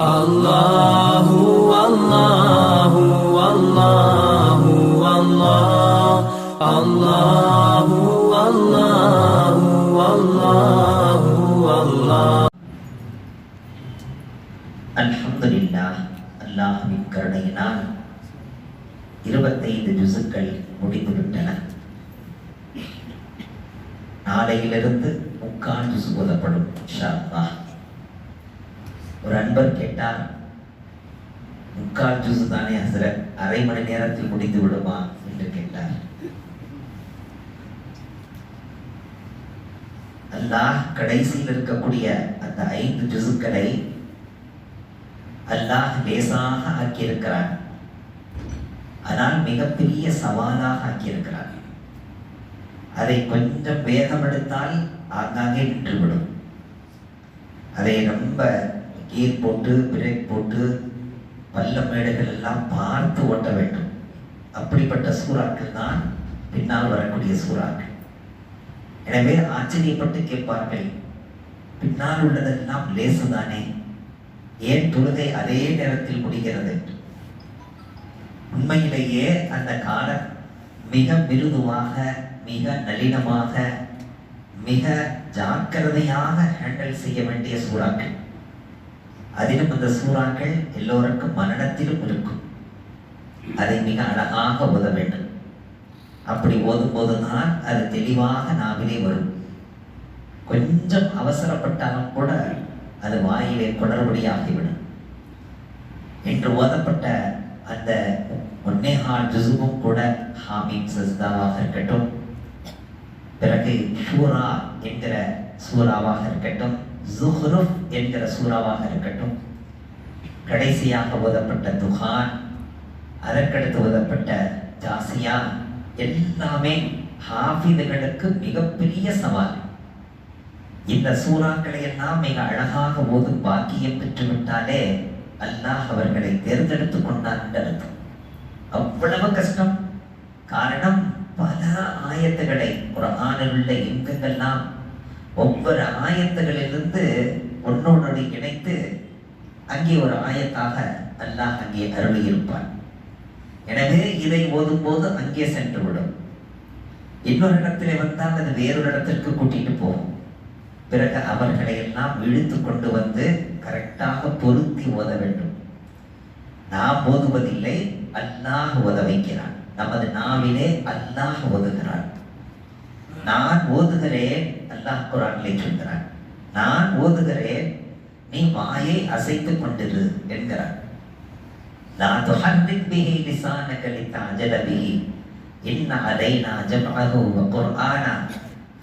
Allahu Allahu Allahu Allah Allahu Allahu Allahu Allah. அல்ஹம்துலில்லாஹ், அல்லாஹ்வின் கருணையினால் 25 ஜுசுக்கள் முடிந்துவிட்டன. நாளையிலிருந்து 3/4 ஜுசு ஓதப்படும் இன்ஷா அல்லாஹ். ஒரு அன்பர் கேட்டார், 3/4 ஜுசு தானே ஹஸ்ரத், அரை மணி நேரத்தில் முடிந்து விடுமா என்று கேட்டார். அல்லாஹ் கடைசியில் இருக்கக்கூடிய அந்த 5 ஜுசுக்களை அல்லாஹ் லேசாக ஆக்கியிருக்கிறான். ஆனால் மிகப்பெரிய சவாலாக ஆக்கியிருக்கிறான். அதை கொஞ்சம் வேகம் எடுத்தால் ஆங்காங்கே நின்றுவிடும். அதை ரொம்ப கீர் போட்டு பிரேக் போட்டு பள்ள மேடுகள் எல்லாம் பார்த்து ஓட்ட வேண்டும். அப்படிப்பட்ட சூறாக்கள் தான் பின்னால் வரக்கூடிய சூறாக்கள். எனவே ஆச்சரியப்பட்டு கேட்பார்கள், பின்னால் உள்ளதெல்லாம் லேசுதானே, ஏன் தொழுகை அதே நேரத்தில் முடிகிறது? உண்மையிலேயே அந்த காலம் மிக மிருதுவாக, மிக நளினமாக, மிக ஜாக்கிரதையாக ஹேண்டில் செய்ய வேண்டிய சூறாக்கள். அதிலும் அந்த சூறாக்கள் எல்லோருக்கும் மரணத்திலும் இருக்கும். அதை மிக அழகாக ஓத வேண்டும். அப்படி ஓதும் போதுதான் அது தெளிவாக நாவிலே வரும். கொஞ்சம் அவசரப்பட்டாலும் கூட அது வாயிலே குடர்படியாகிவிடும். என்று ஓதப்பட்ட அந்த 1/4 ஜுசுவும் கூட ஹாமீம் சஜ்தாவாக இருக்கட்டும், பிறகு ஷூரா என்கிற சூறாவாக இருக்கட்டும், ஸுஹ்ருஃப் என்கிற சூறாவாக இருக்கட்டும், கடைசியாக ஓதப்பட்ட துஹான், அதற்கடுத்து ஓதப்பட்ட ஜாசியா, எல்லாமே ஹாஃபிதுகளுக்கு மிகப்பெரிய சவால். இந்த சூறாக்களை எல்லாம் மிக அழகாக ஓதும் பாக்கியம் பெற்றுவிட்டாலே அல்லாஹ் அவர்களை தேர்ந்தெடுத்து கொண்டான் என்று அர்த்தம். அவ்வளவு கஷ்டம். காரணம், பல ஆயத்துகளை குர்ஆனில் உள்ள இன்பங்கள்லாம் ஒவ்வொரு ஆயத்துகளிலிருந்து ஒன்னோடு இணைத்து அங்கே ஒரு ஆயத்தாக அல்லாஹ் அங்கே அருளியிருப்பான். எனவே இதை ஓதும் போது அங்கே சென்று விடும். இன்னொரு இடத்திலே வந்தால் அது வேறொரு இடத்திற்கு கூட்டிட்டு போகும். பிறகு அவர்களை எல்லாம் இழுத்து கொண்டு வந்து கரெக்டாக பொருத்தி ஓத வேண்டும். நாம் ஓதுவதில்லை, அல்லாஹ் ஓத வைக்கிறான். நமது நாவிலே அல்லாஹ் ஓதுகிறான். நான் ஓதுகிறேன், அல்லாஹ் குர்ஆனிலே சொல்கிறான். நான் ஓதுகிறேன், நீ வாயை அசைத்துக் கொண்டிரு என்கிறான். லா துஹர்ரிக் பிஹி லிசானக லிதஅஜல பிஹி இன்ன அலைனா ஜம்அஹு வ குர்ஆனா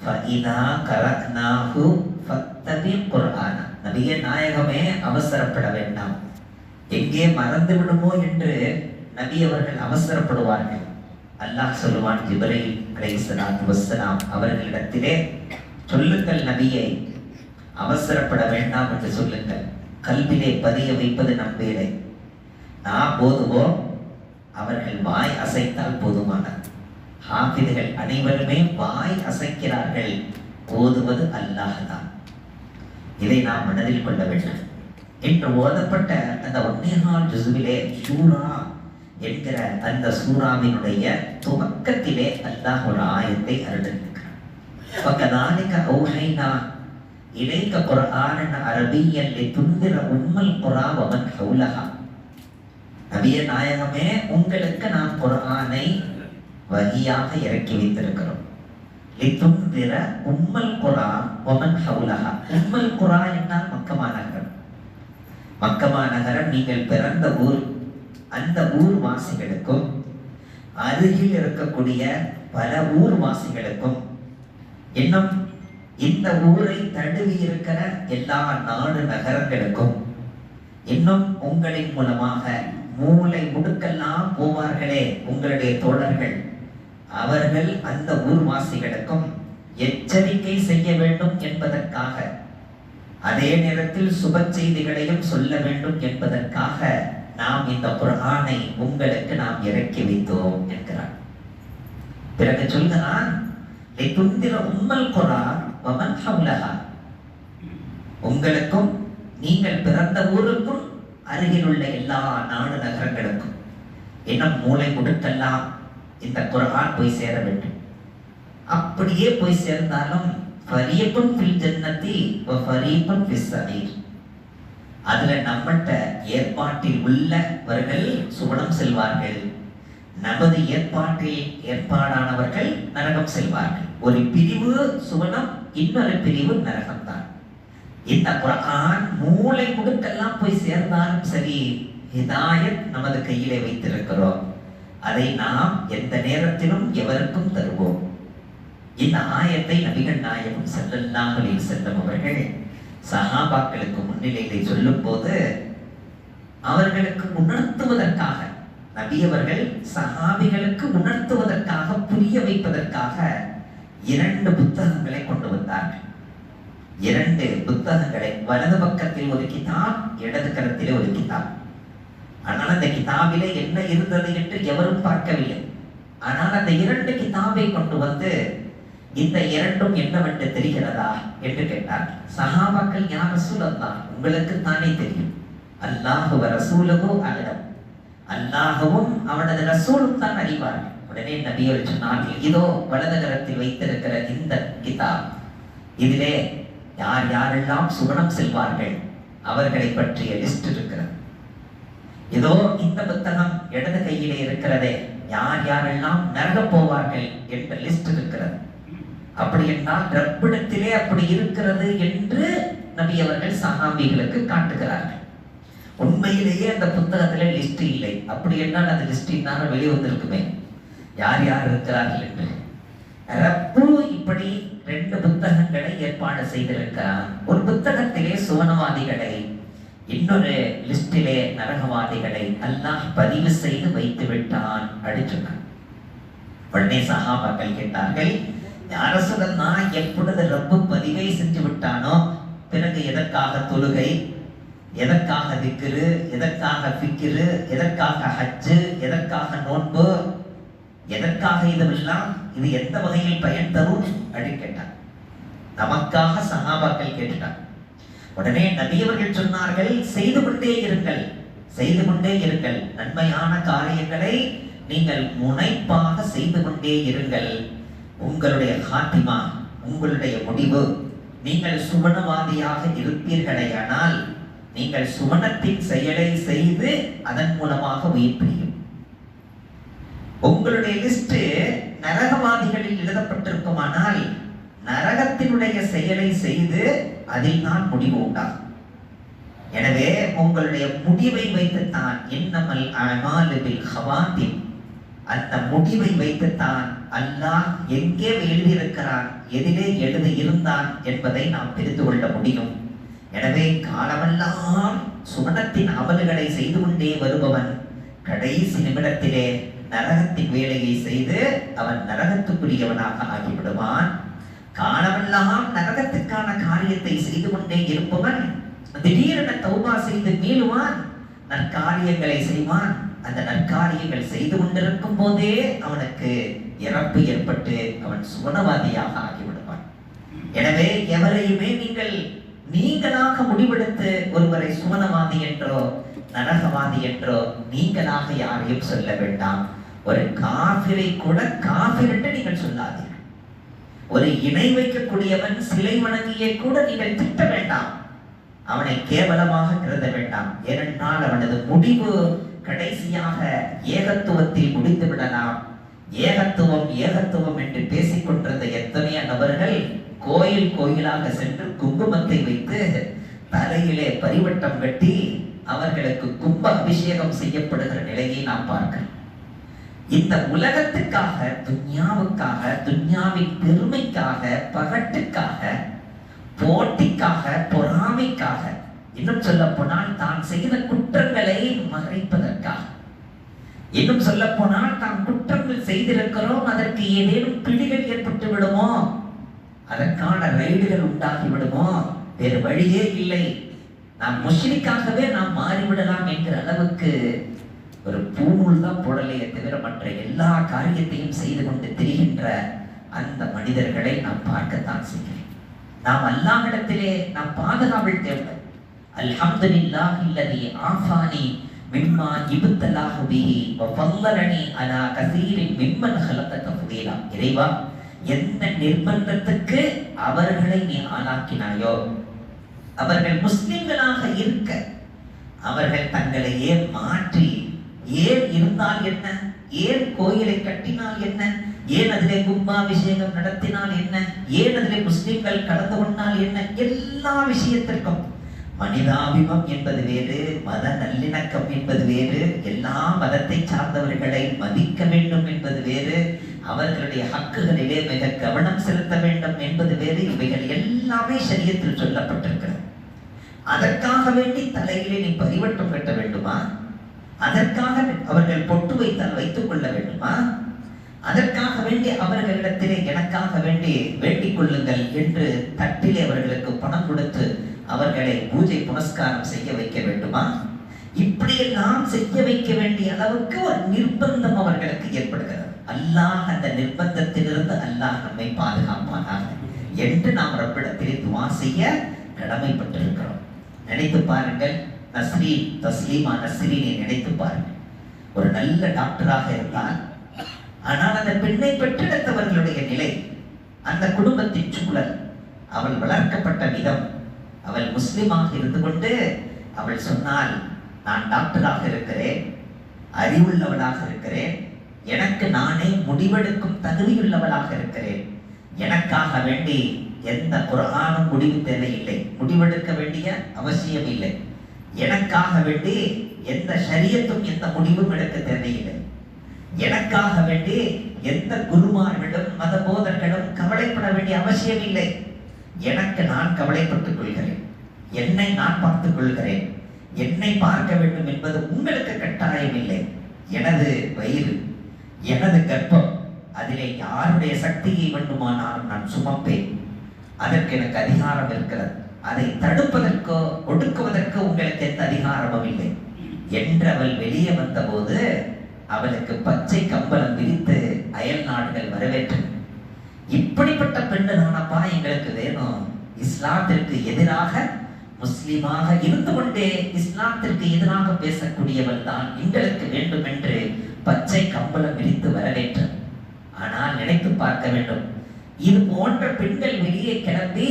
ஃபஇதா கரஅனாஹு ஃபத்தபி குர்ஆனா. நபியே நாயகமே, அவசரப்பட வேண்டாம். எங்கே மறந்து விடுமோ என்று நபி அவர்கள் அவசரப்படுவார்கள். அல்லாஹ் சொல்லுவான், ஜிப்ரீல் அலைஹிஸ்ஸலாத்து வஸ்ஸலாம் அவர்களிடத்திலே, சொல்லுங்கள் நபியை, அவசரப்பட வேண்டாம் என்று சொல்லுங்கள். கல்விலே பதிய வைப்பது நம் வேலை. நாம் போதுவோம், அவர்கள் வாய் அசைத்தால் போதுமானது. ஹாஃபிதுகள் அனைவருமே வாய் அசைக்கிறார்கள், ஓதுவது அல்லாஹ் தான். இதை நாம் மனதில் கொள்ள வேண்டும். இன்று ஓதப்பட்ட அந்த 1/4 ஜுசுவிலே ஷூரா என்கிற அந்த சூறாவினுடைய துவக்கத்திலே அல்லாஹ் ஒரு ஆயத்தை அருளியிருக்கிறார். فَكَذَلِكَ أَوْحَيْنَا إِلَيْكَ قُرْآنًا عَرَبِيًّا لِتُنذِرَ أُمَّ الْقُرَى وَمَنْ حَوْلَهَا. நபியே நாயகமே, உங்களுக்கு நாம் குர்ஆனை வஹியாக இறக்கி வைத்திருக்கிறோம். லிதுன்திர உம்மல் குரா வமன் ஹவுலஹா. உம்மல் குரா என்றால் மக்கமா நகரம். மக்கமா நகரம் நீங்கள் பிறந்த ஊர். அந்த ஊர் வாசிகளுக்கும் அருகில் இருக்கக்கூடிய பல ஊர் வாசிகளுக்கும், இன்னும் இந்த ஊரை தழுவி இருக்கிற எல்லா நாடு நகரங்களுக்கும், இன்னும் உங்களின் மூலமாக மூளை முடுக்கெல்லாம் போவார்களே உங்களுடைய தோழர்கள், அவர்கள் அந்த ஊர்வாசிகளுக்கும் எச்சரிக்கை செய்ய வேண்டும் என்பதற்காக, அதே நேரத்தில் சுப செய்திகளையும் சொல்ல வேண்டும் என்பதற்காக நாம் இந்த குர்ஆனை உங்களுக்கு நாம் இறக்கி வைத்தோம் என்கிறார். பிறகு சொல்கிறான், லிதுன்திர உம்மல் குரா வமன் ஹவுலஹா. உங்களுக்கும் நீங்கள் பிறந்த ஊருக்கும் அருகில் உள்ள எல்லா நாடு நகரங்களுக்கும் இன்னும் மூளை முடுக்கெல்லாம் இந்த குர்ஆன் போய் சேர வேண்டும். அப்படியே போய் சேர்ந்தாலும் ஃபரீகுன் ஃபில் ஜன்னதி வ ஃபரீகுன் ஃபிஸ் ஸஈர், அதுல நம்மட்ட ஏற்பாட்டில் உள்ளவர்கள் சுவனம் செல்வார்கள், நமது ஏற்பாட்டில் ஏற்பாடானவர்கள் நரகம் செல்வார்கள். ஒரு பிரிவு சுவனம், இன்னொரு பிரிவு நரகம் தான். இந்த குர்ஆன் மூளை முடுக்கெல்லாம் போய் சேர்ந்தாலும் சரி, ஹிதாயத் நமது கையிலே வைத்திருக்கிறோம். அதை நாம் எந்த நேரத்திலும் எவருக்கும் தருவோம். இந்த ஆயத்தை நபிகள் நாயகம் ஸல்லல்லாஹு அலைஹி வஸல்லம் அவர்கள் சஹாபாக்களுக்கு முன்னிலையிலே சொல்லும் போது அவர்களுக்கு உணர்த்துவதற்காக, நபி அவர்கள் சஹாபிகளுக்கு உணர்த்துவதற்காக, புரிய வைப்பதற்காக 2 புத்தகங்களை கொண்டு வந்தார்கள். 2 புத்தகங்களை, வலது பக்கத்தில் ஒரு கிதாப், இடது கரத்திலே ஒரு கிதாப். ஆனால் அந்த கிதாபிலே என்ன இருந்தது என்று எவரும் பார்க்கவில்லை. ஆனால் அந்த 2 கிதாபை கொண்டு வந்து இந்த 2ம் என்னவென்று தெரிகிறதா என்று கேட்டார். சஹாபாக்கள், யா ரசூலல்லாஹ், உங்களுக்கு தானே தெரியும், அல்லாஹு வ ரசூலுஹு அஅலம், அல்லாஹ்வும் அவனது ரசூலும் தான் அறிவார்கள். உடனே நபி அவர்கள் சொன்னார்கள், இதோ வலது கரத்தில் வைத்திருக்கிற இந்த கிதாப், இதிலே யார் யாரெல்லாம் சுவனம் செல்வார்கள் அவர்களை பற்றிய லிஸ்ட் இருக்கிறது. இதோ இந்த புத்தகம் இடது கையிலே இருக்கிறதே, யார் யாரெல்லாம் நரகம் போவார்கள் என்ற லிஸ்ட் இருக்கிறது. அப்படி என்றால் ரப்பிடத்திலே அப்படி இருக்கிறது என்று நபி அவர்கள் சஹாபிகளுக்கு காட்டுகிறார்கள். உண்மையிலேயே அந்த புத்தகத்திலே லிஸ்ட் இல்லை. அப்படி என்றால் அந்த லிஸ்ட் இன்னாலும் வெளியே வந்திருக்குமே, யார் யார் இருக்கிறார்கள் என்று. ரப்பு இப்படி 2 புத்தகங்களை ஏற்பாடு செய்திருக்கிறார். ஒரு புத்தகத்திலே சுவனவாதிகளை, இன்னொரு லிஸ்டிலே நரகவாதிகளை அல்லாஹ் பதிவு செய்து வைத்து விட்டான் அடிச்சுட்டான். உடனே சஹாபாக்கள் கேட்டார்கள், யார சொல்லனா, எப்பொழுது ரப்பு பதிவை செஞ்சு விட்டானோ பிறகு எதற்காக தொழுகை, எதற்காக திக்ரு, எதற்காக ஃபிக்ரு, எதற்காக ஹஜ்ஜு, எதற்காக நோன்பு, எதற்காக இதுவெல்லாம், இது எந்த வகையில் பயன் தரும் அப்படி கேட்டார். நமக்காக சஹாபாக்கள் கேட்டார். உடனே நபி அவர்கள் சொன்னார்கள், செய்து கொண்டே இருங்கள், செய்து கொண்டே இருங்கள், நன்மையான காரியங்களை நீங்கள் முனைப்பாக செய்து கொண்டே இருங்கள். உங்களுடைய ஹாத்திமா, உங்களுடைய முடிவு, நீங்கள் சுவனவாதியாக இருப்பீர்களேயானால் நீங்கள் சுவனத்தின் செயலை செய்து அதன் மூலமாக உயிர் பிரியும். உங்களுடைய லிஸ்ட் நரகவாதிகளில் எழுதப்பட்டிருக்குமானால் நரகத்தினுடைய செயலை செய்து அதில் தான் முடிவு உண்டாகும். எனவே உங்களுடைய முடிவை வைத்துத்தான், இன்னமல் அமாலு பில் ஹவாத்திம், அந்த முடிவை வைத்துத்தான் அல்லாஹ் எங்கே எழுதியிருக்கிறான், எதிலே எழுதி இருந்தான் என்பதை நாம் தெரிந்து கொள்ள முடியும். எனவே காலமெல்லாம் சுவனத்தின் அமல்களை செய்து கொண்டே வருபவன் கடைசி நிமிடத்திலே நரகத்தின் வேலையை செய்து அவன் நரகத்துக்குரியவனாக ஆகிவிடுவான். காலமெல்லாம் நரகத்துக்கான காரியத்தை செய்து கொண்டே இருப்பவன் திடீரென தௌபா செய்து மீளுவான், நற்காரியங்களை செய்வான். அந்த நற்காரியங்கள் செய்து கொண்டிருக்கும் போதே அவனுக்கு இறப்பு ஏற்பட்டு அவன் சுவனவாதியாக ஆகிவிடுவான். எனவே எவரையுமே நீங்களாக முடிவெடுத்து ஒருவரை சுவனவாதி என்றோ நரகவாதி என்றோ நீங்களாக யாரையும் சொல்ல வேண்டாம். ஒரு காபிரை கூட காபிர் என்று நீங்கள் சொல்லாதீர்கள். ஒரு இணை வைக்கக்கூடியவன், சிலை வணங்கியை கூட நீங்கள் திட்ட வேண்டாம், அவனை கேவலமாக கருத வேண்டாம். ஏனென்றால் அவனது முடிவு கடைசியாக ஏகத்துவத்தில் முடித்து விடலாம். ஏகத்துவம் ஏகத்துவம் என்று பேசிக் கொண்டிருந்த எத்தனைய நபர்கள் கோயில் கோயிலாக சென்று குங்குமத்தை வைத்து தலையிலே பரிவட்டம் கட்டி அவர்களுக்கு கும்ப அபிஷேகம் செய்யப்படுகிற நிலையை நாம் பார்க்கிறோம். இந்த உலகத்துக்காக, துன்யாவுக்காக, துன்யாவின் பெருமைக்காக, பகட்டுக்காக, போட்டிக்காக, பொறாமைக்காக, இன்னும் சொல்ல போனால் தான் செய்த குற்றங்களை மறைப்பதற்காக, இன்னும் சொல்ல போனால் நாம் குற்றங்கள் செய்திருக்கிறோம், அதற்கு ஏதேனும் பிடிகள் ஏற்பட்டு விடுமோ, அதற்கான ரைடுகள் உண்டாகி விடுமோ, வேறு வழியே இல்லை, நாம் முஷ்ரிக்காகவே நாம் மாறிவிடலாம் என்கிற அளவுக்கு ஒரு பூநூல் தான் போடலையே தவிர மற்ற எல்லா காரியத்தையும் செய்து கொண்டு திரிகின்ற அந்த மனிதர்களை நாம் பார்க்கத்தான் செய்கிறோம். நாம் அல்லாஹ்விடத்திலே நாம் பாதுகாவல் தேவை. அல்ஹம்துலில்லாஹில்லதி ஆஃபானி மிம்மா இப்தலாஹு பிஹி வ ஃபல்லலனி அலா கஸீரின் மிம்மன் ஹலக தஃதீலா. இறைவா, எந்த நிர்பந்தத்துக்கு அவர்களை நீ ஆளாக்கினாயோ, அவர்கள் முஸ்லிம்களாக இருக்க அவர்கள் தங்களையே மாற்றி, ஏன் இருந்தால் என்ன, ஏன் கோயிலை கட்டினால் என்ன, ஏன் அதிலே கும்பாபிஷேகம் நடத்தினால் என்ன, ஏன் அதிலே முஸ்லிம்கள் கலந்து கொண்டால் என்ன, எல்லா விஷயத்திற்கும் மனிதாபிமம் என்பது வேறு, மத நல்லிணக்கம் என்பது வேறு, எல்லா மதத்தை சார்ந்தவர்களை மதிக்க வேண்டும் என்பது வேறு, அவர்களுடைய ஹக்குகளிலே மிக கவனம் செலுத்த வேண்டும் என்பது வேறு. இவைகள் எல்லாமே ஷரியத்தில் சொல்லப்பட்டிருக்கிறது. அதற்காக வேண்டி தலையிலே நீ பரிவட்டம் கட்ட வேண்டுமா? அதற்காக அவர்கள் பொட்டு வைத்தால் வைத்துக் கொள்ள வேண்டுமா? அதற்காக வேண்டி அவர்களிடத்திலே எனக்காக வேண்டி வேண்டிக் கொள்ளுங்கள் என்று தட்டிலே அவர்களுக்கு பணம் கொடுத்து அவர்களை பூஜை புனஸ்காரம் செய்ய வைக்க வேண்டுமா? இப்படியெல்லாம் செய்ய வைக்க வேண்டிய அளவுக்கு ஒரு நிர்பந்தம் அவர்களுக்கு ஏற்படுகிறது. அல்லாஹ் அந்த நிர்பந்தத்திலிருந்து அல்லாஹ் நம்மை பாதுகாப்பானாக என்று நாம் ரப்பிடத்திலே துஆ செய்ய கடமைப்பட்டிருக்கிறோம். நினைத்து பாருங்கள், நஸ்ரீன், தஸ்லீமா நஸ்ரீனை நினைத்து பாருங்கள். ஒரு நல்ல டாக்டராக இருந்தால், ஆனால் அந்த பெண்ணை பெற்றெடுத்தவர்களுடைய நிலை, அந்த குடும்பத்தின் சூழல், அவள் வளர்க்கப்பட்ட விதம், அவள் முஸ்லிமாக இருந்து கொண்டு அவள் சொன்னால், நான் டாக்டராக இருக்கிறேன், அறிவுள்ளவளாக இருக்கிறேன், எனக்கு நானே முடிவெடுக்கும் தகுதியுள்ளவளாக இருக்கிறேன், எனக்காக வேண்டி எந்த குர்ஆனும் முடிவு தேவையில்லை, முடிவெடுக்க வேண்டிய அவசியம் இல்லை, எனக்காக வேண்டி எந்த ஷரியத்தும் எந்த முடிவும் எடுக்க தேவையில்லை, எனக்காக வேண்டி எந்த குருமார்களும் மத போதர்களும் கவலைப்பட வேண்டிய அவசியம் இல்லை, எனக்கு நான் கவலைப்பட்டுக் கொள்கிறேன், என்னை நான் பார்த்துக் கொள்கிறேன், என்னை பார்க்க வேண்டும் என்பது உங்களுக்கு கட்டாயம் இல்லை, எனது வயிறு, எனது கர்ப்பம், அதிலே யாருடைய சக்தியை வேண்டுமானாலும் நான் சுமப்பேன், அதற்கு எனக்கு அதிகாரம் இருக்கிறது, அதை தடுப்பதற்கோ ஒடுக்குவதற்கோ உங்களுக்கு எந்த அதிகாரமும் இல்லை என்று அவள் வெளியே வந்தபோது அவளுக்கு பச்சை கம்பளம் விரித்து அயல் நாடுகள் வரவேற்றன. இப்படிப்பட்ட பெண்ணு தானப்பா எங்களுக்கு வேணும். இஸ்லாத்திற்கு எதிராக முஸ்லிமாக இருந்து கொண்டே இஸ்லாத்திற்கு எதிராக பேசக்கூடியவள் தான் எங்களுக்கு வேண்டும் என்று பச்சை கம்பளம் விரித்து வரவேற்றார். ஆனால் நினைத்து பார்க்க வேண்டும், இது போன்ற பெண்கள் வெளியே கிளம்பி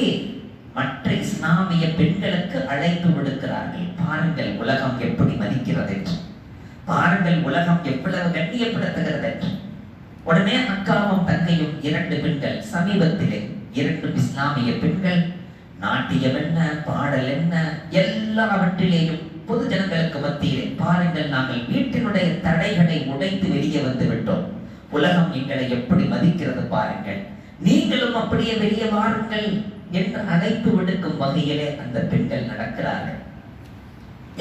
மற்ற இஸ்லாமிய பெண்களுக்கு அழைப்பு விடுக்கிறார்கள். பாருங்கள் உலகம் எப்படி மதிக்கிறது என்று, பாருங்கள் உலகம் எவ்வளவு கண்ணியப்படுத்துகிறது என்று. உடனே அக்காவும் தங்கையும் 2 பெண்கள், சமீபத்திலே 2 இஸ்லாமிய பெண்கள் நாட்டியம் என்ன, பாடல் என்ன, எல்லாவற்றிலேயும் பொது ஜனங்களுக்கு மத்தியிலே, பாருங்கள் நாங்கள் வீட்டினுடைய தடைகளை உடைத்து வெளியே வந்து விட்டோம், உலகம் எங்களை எப்படி மதிக்கிறது பாருங்கள், நீங்களும் அப்படியே வெளியே வாருங்கள் என்று அழைப்பு விடுக்கும் வகையிலே அந்த பெண்கள் நடக்கிறார்கள்.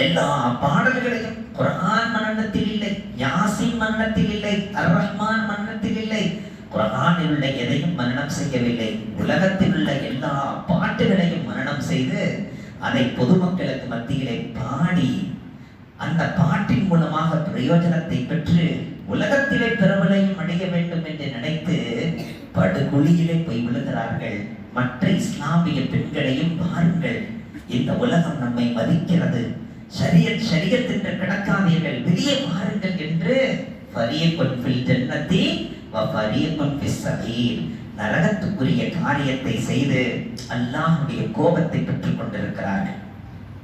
எல்லா பாடல்களையும் குர்ஆன் மனனத்தில் இல்லை, யாசின் மனனத்தில் இல்லை, அர் ரஹ்மான் மனனத்தில் இல்லை, குர்ஆனில் உள்ள எதையும் மனனம் செய்யவில்லை. உலகத்தில் உள்ள எல்லா பாட்டுகளையும் மனனம் செய்து அதை பொதுமக்களுக்கு மத்தியிலே பாடி அந்த பாட்டின் மூலமாக பிரயோஜனத்தை பெற்று உலகத்திலே பெருமளையும் அடைய வேண்டும் என்று நினைத்து படுகுழியிலே போய் விழுகிறார்கள். மற்ற இஸ்லாமிய பெண்களையும் பாருங்கள், இந்த உலகம் நம்மை மதிக்கிறது, ஷரியத் ஷரியத் என்று கிடக்காதீர்கள், வெளியே பாருங்கள் என்று ஃபரீகுன் ஃபில் ஜன்னதி வ ஃபரீகுன் ஃபிஸ் ஸஈர், நரகத்துக்குரிய காரியத்தை செய்து அல்லாஹ்வுடைய கோபத்தை பெற்றுக் கொண்டிருக்கிறார்கள்.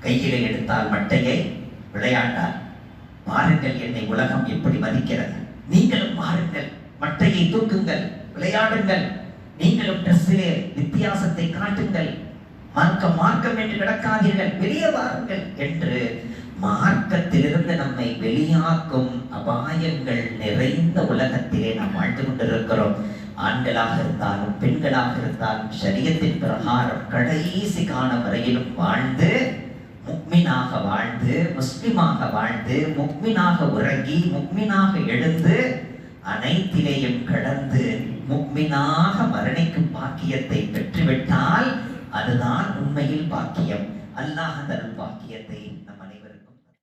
கையிலே எடுத்தால் மட்டையை விளையாண்டால், பாருங்கள் என்னை உலகம் எப்படி மதிக்கிறது, நீங்களும் பாருங்கள், மட்டையை தூக்குங்கள், விளையாடுங்கள், நீங்களும் ட்ரெஸ்ஸிலே வித்தியாசத்தை காட்டுங்கள், மார்க்கம் என்று கிடக்காதீர்கள், வெளியே வாருங்கள் என்று மார்க்கத்திலிருந்து நம்மை வெளியாக்கும் அபாயங்கள் நிறைந்த உலகத்திலே நாம் வாழ்ந்து கொண்டிருக்கிறோம். ஆண்களாக இருந்தாலும் பெண்களாக இருந்தாலும் ஷரியத்தின் பிரகாரம் கடைசி காலம் வரையிலும் வாழ்ந்து, முக்மினாக வாழ்ந்து, முஸ்லிமாக வாழ்ந்து, முக்மினாக உறங்கி, முக்மினாக எழுந்து, அனைத்திலேயும் கடந்து முக்மினாக மரணிக்கும் பாக்கியத்தை பெற்றுவிட்டால் அதுதான் உண்மையில் பாக்கியம். அல்லாஹ் அந்த பாக்கியத்தை